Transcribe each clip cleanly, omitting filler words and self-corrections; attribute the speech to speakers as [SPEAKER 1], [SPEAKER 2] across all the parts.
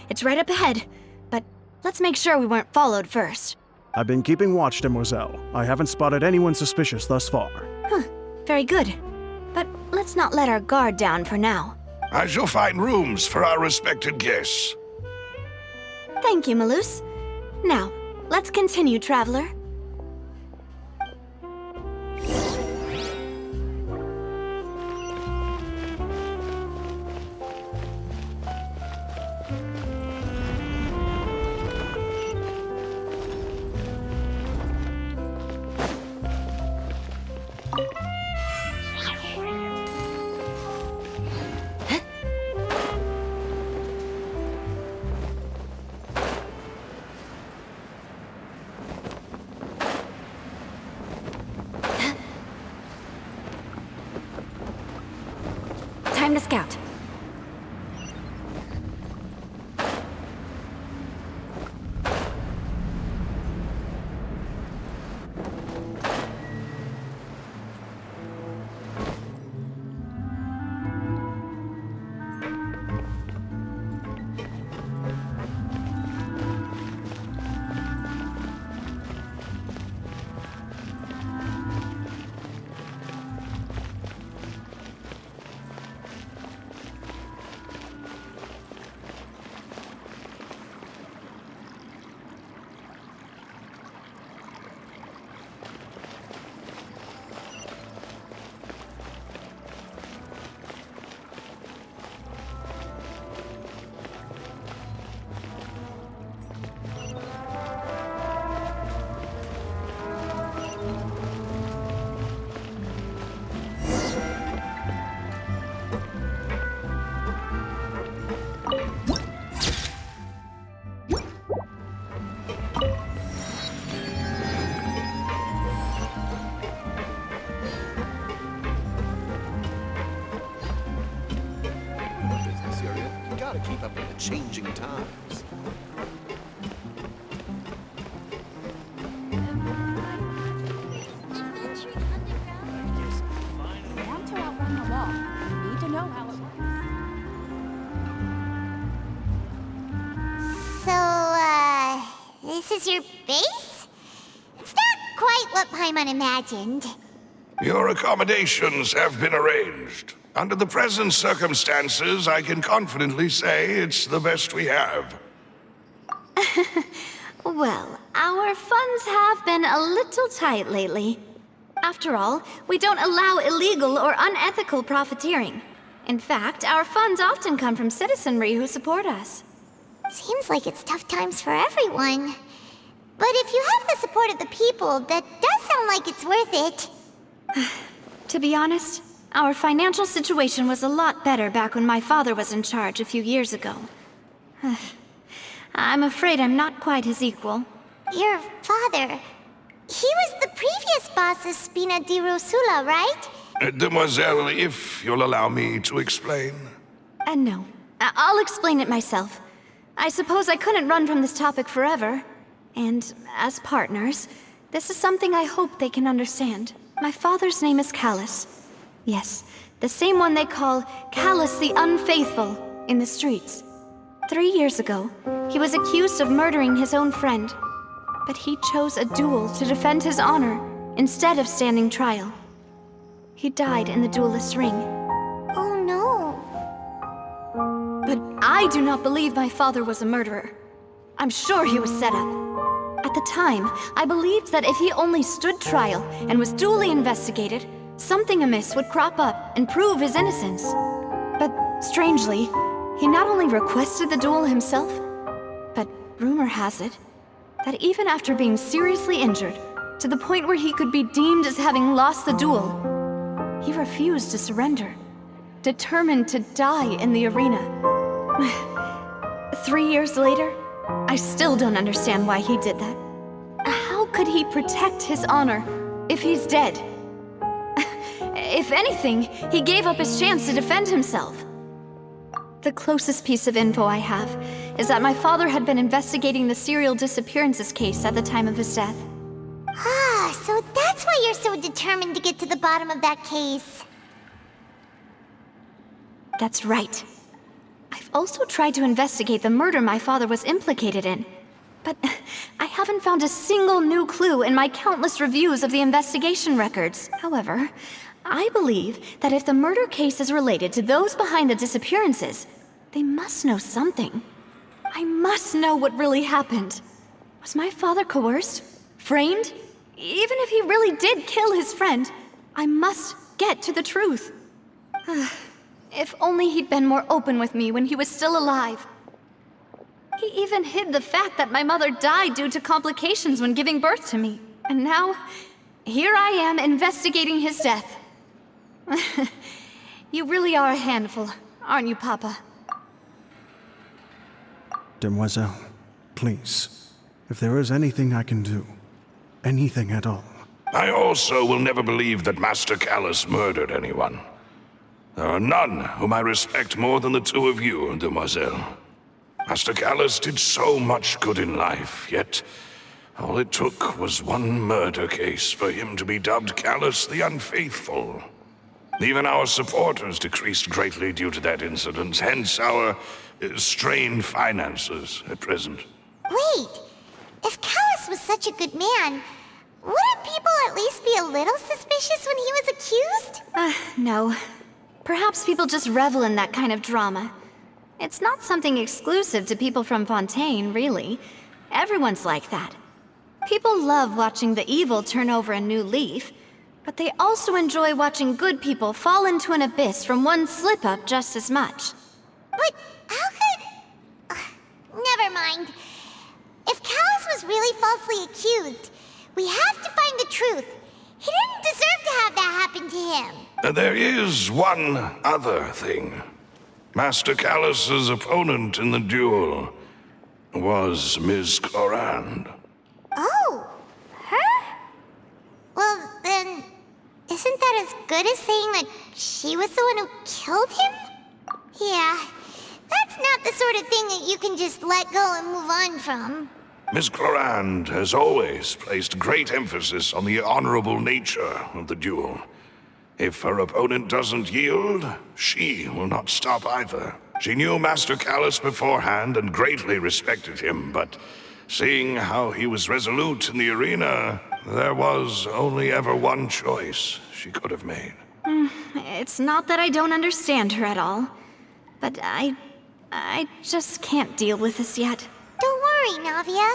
[SPEAKER 1] It's right up ahead, but let's make sure we weren't followed first.
[SPEAKER 2] I've been keeping watch, Demoiselle. I haven't spotted anyone suspicious thus far.
[SPEAKER 1] Very good. But let's not let our guard down for now.
[SPEAKER 3] I shall find rooms for our respected guests.
[SPEAKER 1] Thank you, Malus. Now, let's continue, traveler. Time to scout.
[SPEAKER 4] Gotta keep up with the changing times.
[SPEAKER 5] Want to outrun the law? You need to know how it works.
[SPEAKER 6] So, this is your base? It's not quite what Paimon imagined.
[SPEAKER 3] Your accommodations have been arranged. Under the present circumstances, I can confidently say it's the best we have.
[SPEAKER 1] Well, our funds have been a little tight lately. After all, we don't allow illegal or unethical profiteering. In fact, our funds often come from citizenry who support us.
[SPEAKER 6] Seems like it's tough times for everyone. But if you have the support of the people, that does sound like it's worth it.
[SPEAKER 1] To be honest, our financial situation was a lot better back when my father was in charge a few years ago. I'm afraid I'm not quite his equal.
[SPEAKER 6] Your father... he was the previous boss of Spina di Rosula, right?
[SPEAKER 3] Demoiselle, if you'll allow me to explain.
[SPEAKER 1] No. I'll explain it myself. I suppose I couldn't run from this topic forever. And as partners, this is something I hope they can understand. My father's name is Callus. Yes, the same one they call Callus the Unfaithful in the streets. 3 years ago, he was accused of murdering his own friend. But he chose a duel to defend his honor instead of standing trial. He died in the duelist's ring.
[SPEAKER 6] Oh no.
[SPEAKER 1] But I do not believe my father was a murderer. I'm sure he was set up. At the time, I believed that if he only stood trial and was duly investigated, something amiss would crop up and prove his innocence. But strangely, he not only requested the duel himself, but rumor has it that even after being seriously injured, to the point where he could be deemed as having lost the duel, he refused to surrender, determined to die in the arena. 3 years later, I still don't understand why he did that. How could he protect his honor if he's dead? If anything, he gave up his chance to defend himself. The closest piece of info I have is that my father had been investigating the serial disappearances case at the time of his death.
[SPEAKER 6] Ah, so that's That's why you're so determined to get to the bottom of that case.
[SPEAKER 1] That's right. I've also tried to investigate the murder my father was implicated in. But I haven't found a single new clue in my countless reviews of the investigation records. However, I believe that if the murder case is related to those behind the disappearances, they must know something. I must know what really happened. Was my father coerced? Framed? Even if he really did kill his friend, I must get to the truth. If only he'd been more open with me when he was still alive. He even hid the fact that my mother died due to complications when giving birth to me. And now, here I am investigating his death. You really are a handful, aren't you, Papa?
[SPEAKER 2] Demoiselle, please, if there is anything I can do, anything at all.
[SPEAKER 3] I also will never believe that Master Callus murdered anyone. There are none whom I respect more than the two of you, Demoiselle. Master Callus did so much good in life, yet all it took was one murder case for him to be dubbed Callus the Unfaithful. Even our supporters decreased greatly due to that incident, hence our strained finances at present.
[SPEAKER 6] Wait, if Callus was such a good man, wouldn't people at least be a little suspicious when he was accused?
[SPEAKER 1] No. Perhaps people just revel in that kind of drama. It's not something exclusive to people from Fontaine, really. Everyone's like that. People love watching the evil turn over a new leaf, but they also enjoy watching good people fall into an abyss from one slip-up just as much.
[SPEAKER 6] But how could... never mind. If Callus was really falsely accused, we have to find the truth. He didn't deserve to have that happen to him.
[SPEAKER 3] There is one other thing. Master Callus's opponent in the duel was Ms. Clorand.
[SPEAKER 6] Oh, her? Well, then, isn't that as good as saying that she was the one who killed him? Yeah, that's not the sort of thing that you can just let go and move on from.
[SPEAKER 3] Ms. Clorand has always placed great emphasis on the honorable nature of the duel. If her opponent doesn't yield, she will not stop either. She knew Master Callus beforehand and greatly respected him, but seeing how he was resolute in the arena, there was only ever one choice she could have made.
[SPEAKER 1] It's not that I don't understand her at all, but I just can't deal with this yet.
[SPEAKER 6] Don't worry, Navia.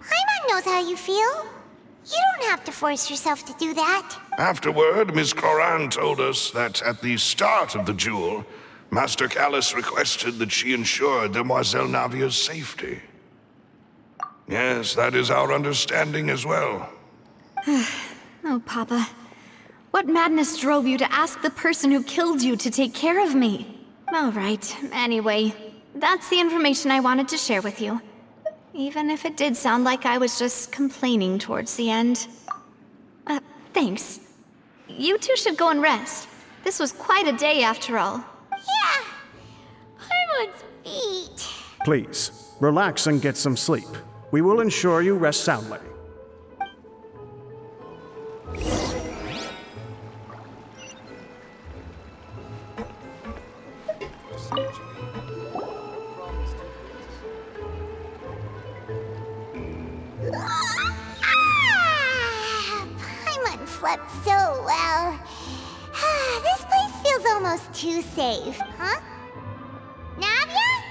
[SPEAKER 6] Paimon knows how you feel. You don't have to force yourself to do that.
[SPEAKER 3] Afterward, Ms. Clorand told us that at the start of the duel, Master Callus requested that she ensure Demoiselle Navia's safety. Yes, that is our understanding as well.
[SPEAKER 1] Oh, Papa. What madness drove you to ask the person who killed you to take care of me? All right, anyway, that's the information I wanted to share with you. Even if it did sound like I was just complaining towards the end. Thanks. You two should go and rest. This was quite a day after all.
[SPEAKER 6] Yeah, Paimon's feet.
[SPEAKER 2] Please, relax and get some sleep. We will ensure you rest soundly.
[SPEAKER 6] Paimon slept so well. This place feels almost too safe, huh? Navia?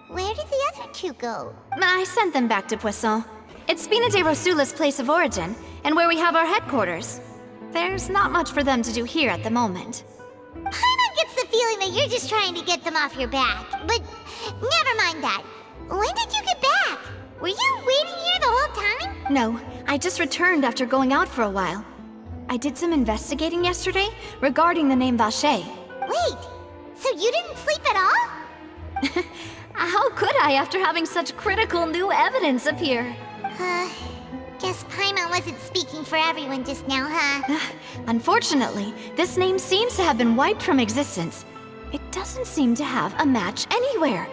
[SPEAKER 6] Where did the other two go?
[SPEAKER 1] I sent them back to Poisson. It's Spina de Rosula's place of origin, and where we have our headquarters. There's not much for them to do here at the moment.
[SPEAKER 6] Paimon gets the feeling that you're just trying to get them off your back. But never mind that. When did you get back? Were you waiting here the whole time?
[SPEAKER 1] No, I just returned after going out for a while. I did some investigating yesterday regarding the name Vacher.
[SPEAKER 6] Wait, so you didn't sleep at all?
[SPEAKER 1] How could I after having such critical new evidence appear?
[SPEAKER 6] Guess Paimon wasn't speaking for everyone just now, huh?
[SPEAKER 1] Unfortunately, this name seems to have been wiped from existence. It doesn't seem to have a match anywhere.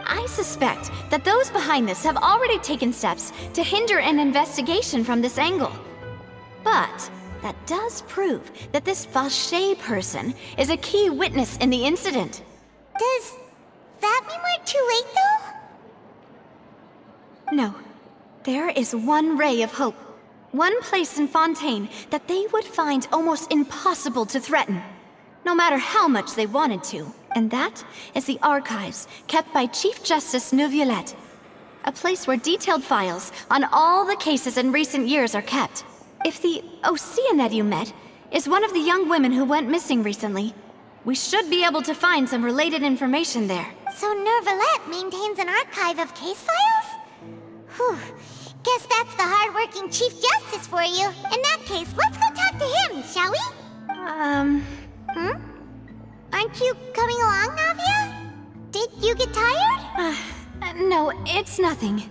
[SPEAKER 1] I suspect that those behind this have already taken steps to hinder an investigation from this angle. But that does prove that this Vache person is a key witness in the incident.
[SPEAKER 6] Does that mean we're too late, though?
[SPEAKER 1] No. There is one ray of hope. One place in Fontaine that they would find almost impossible to threaten, no matter how much they wanted to. And that is the archives kept by Chief Justice Neuvillette. A place where detailed files on all the cases in recent years are kept. If the Oceanette you met is one of the young women who went missing recently, we should be able to find some related information there.
[SPEAKER 6] So Neuvillette maintains an archive of case files? Whew. Guess that's the hard-working Chief Justice for you. In that case, let's go talk to him, shall we? Aren't you coming along, Navia? Did you get tired?
[SPEAKER 1] No, it's nothing.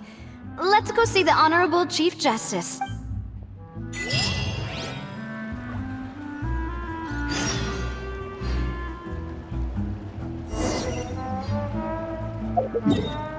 [SPEAKER 1] Let's go see the Honorable Chief Justice.
[SPEAKER 7] Yeah.